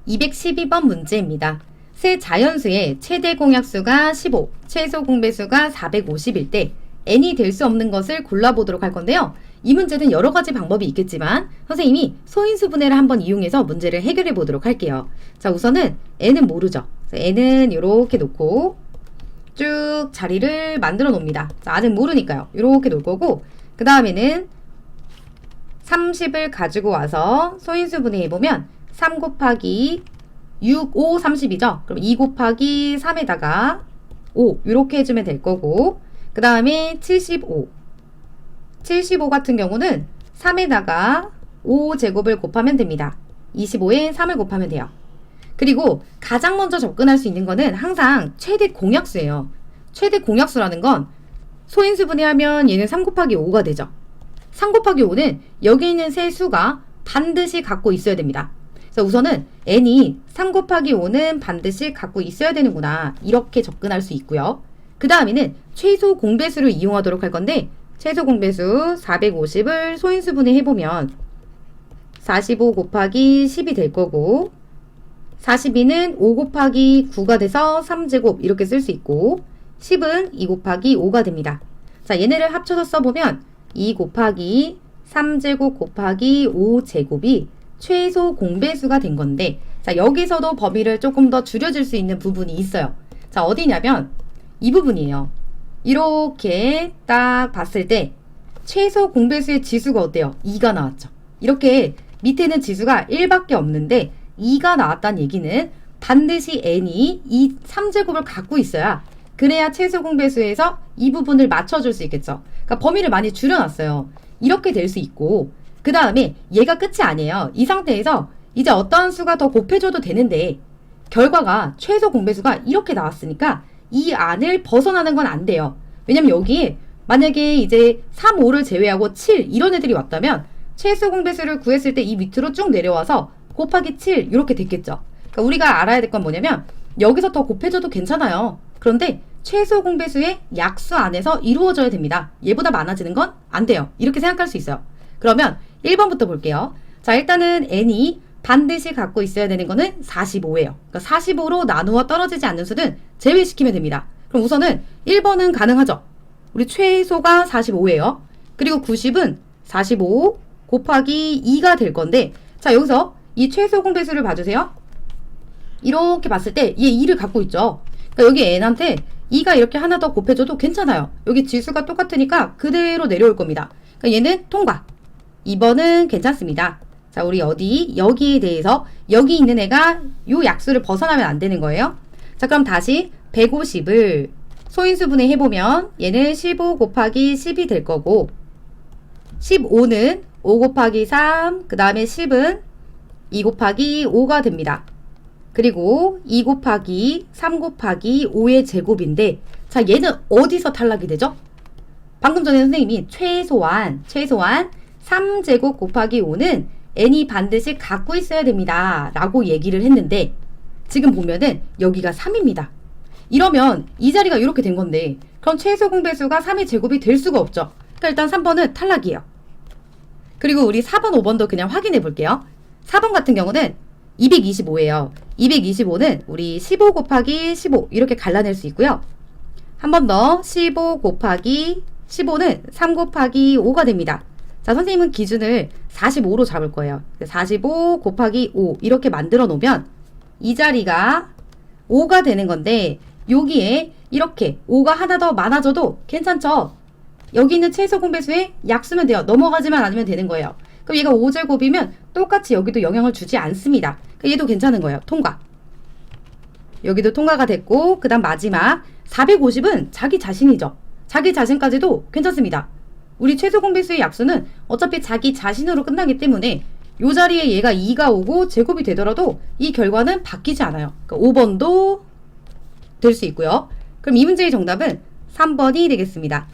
212번 문제입니다. 세 자연수의 최대 공약수가 15, 최소 공배수가 450일 때 n이 될 수 없는 것을 골라보도록 할 건데요. 이 문제는 여러 가지 방법이 있겠지만 선생님이 소인수 분해를 한번 이용해서 문제를 해결해 보도록 할게요. 자, 우선은 n은 모르죠. n은 이렇게 놓고 쭉 자리를 만들어 놓습니다. 자, 아직 모르니까요. 이렇게 놓을 거고 그 다음에는 30을 가지고 와서 소인수 분해해보면 3 곱하기 6, 5, 30이죠. 그럼 2 곱하기 3에다가 5 이렇게 해주면 될 거고 그 다음에 75 같은 경우는 3에다가 5제곱을 곱하면 됩니다. 25에 3을 곱하면 돼요. 그리고 가장 먼저 접근할 수 있는 거는 항상 최대 공약수예요. 최대 공약수라는 건 소인수 분해하면 얘는 3 곱하기 5가 되죠. 3 곱하기 5는 여기 있는 세 수가 반드시 갖고 있어야 됩니다. 그래서 우선은 n이 3 곱하기 5는 반드시 갖고 있어야 되는구나. 이렇게 접근할 수 있고요. 그 다음에는 최소 공배수를 이용하도록 할 건데 최소 공배수 450을 소인수 분해해보면 45 곱하기 10이 될 거고 42는 5 곱하기 9가 돼서 3제곱 이렇게 쓸 수 있고 10은 2 곱하기 5가 됩니다. 자, 얘네를 합쳐서 써보면 2 곱하기 3제곱 곱하기 5제곱이 최소 공배수가 된 건데 자, 여기서도 범위를 조금 더 줄여줄 수 있는 부분이 있어요. 자, 어디냐면 이 부분이에요. 이렇게 딱 봤을 때 최소 공배수의 지수가 어때요? 2가 나왔죠. 이렇게 밑에는 지수가 1밖에 없는데 2가 나왔다는 얘기는 반드시 n이 이 3제곱을 갖고 있어야 그래야 최소 공배수에서 이 부분을 맞춰줄 수 있겠죠. 그러니까 범위를 많이 줄여놨어요. 이렇게 될 수 있고 그 다음에 얘가 끝이 아니에요. 이 상태에서 이제 어떠한 수가 더 곱해줘도 되는데 결과가 최소 공배수가 이렇게 나왔으니까 이 안을 벗어나는 건 안 돼요. 왜냐면 여기에 만약에 이제 3, 5를 제외하고 7 이런 애들이 왔다면 최소 공배수를 구했을 때 이 밑으로 쭉 내려와서 곱하기 7 이렇게 됐겠죠. 그러니까 우리가 알아야 될 건 뭐냐면 여기서 더 곱해줘도 괜찮아요. 그런데 최소 공배수의 약수 안에서 이루어져야 됩니다. 얘보다 많아지는 건 안 돼요. 이렇게 생각할 수 있어요. 그러면 1번부터 볼게요. 자, 일단은 n이 반드시 갖고 있어야 되는 거는 45예요. 그러니까 45로 나누어 떨어지지 않는 수는 제외시키면 됩니다. 그럼 우선은 1번은 가능하죠. 우리 최소가 45예요. 그리고 90은 45 곱하기 2가 될 건데 자, 여기서 이 최소 공배수를 봐주세요. 이렇게 봤을 때 얘 2를 갖고 있죠. 그러니까 여기 n한테 2가 이렇게 하나 더 곱해줘도 괜찮아요. 여기 지수가 똑같으니까 그대로 내려올 겁니다. 그러니까 얘는 통과. 2번은 괜찮습니다. 자, 우리 여기에 대해서 여기 있는 애가 요 약수를 벗어나면 안 되는 거예요. 자, 그럼 다시 150을 소인수 분해해보면 얘는 15 곱하기 10이 될 거고 15는 5 곱하기 3, 그 다음에 10은 2 곱하기 5가 됩니다. 그리고 2 곱하기 3 곱하기 5의 제곱인데 자, 얘는 어디서 탈락이 되죠? 방금 전에 선생님이 최소한 3제곱 곱하기 5는 n이 반드시 갖고 있어야 됩니다. 라고 얘기를 했는데 지금 보면은 여기가 3입니다. 이러면 이 자리가 이렇게 된 건데 그럼 최소 공배수가 3의 제곱이 될 수가 없죠. 그러니까 일단 3번은 탈락이에요. 그리고 우리 4번, 5번도 그냥 확인해 볼게요. 4번 같은 경우는 225예요. 225는 우리 15 곱하기 15 이렇게 갈라낼 수 있고요. 한 번 더 15 곱하기 15는 3 곱하기 5가 됩니다. 자, 선생님은 기준을 45로 잡을 거예요. 45 곱하기 5 이렇게 만들어 놓으면 이 자리가 5가 되는 건데 여기에 이렇게 5가 하나 더 많아져도 괜찮죠? 여기 있는 최소 공배수에 약수면 돼요. 넘어가지만 않으면 되는 거예요. 그럼 얘가 5제곱이면 똑같이 여기도 영향을 주지 않습니다. 그러니까 얘도 괜찮은 거예요. 통과. 여기도 통과가 됐고 그 다음 마지막 450은 자기 자신이죠. 자기 자신까지도 괜찮습니다. 우리 최소 공배수의 약수는 어차피 자기 자신으로 끝나기 때문에 이 자리에 얘가 2가 오고 제곱이 되더라도 이 결과는 바뀌지 않아요. 그러니까 5번도 될 수 있고요. 그럼 이 문제의 정답은 3번이 되겠습니다.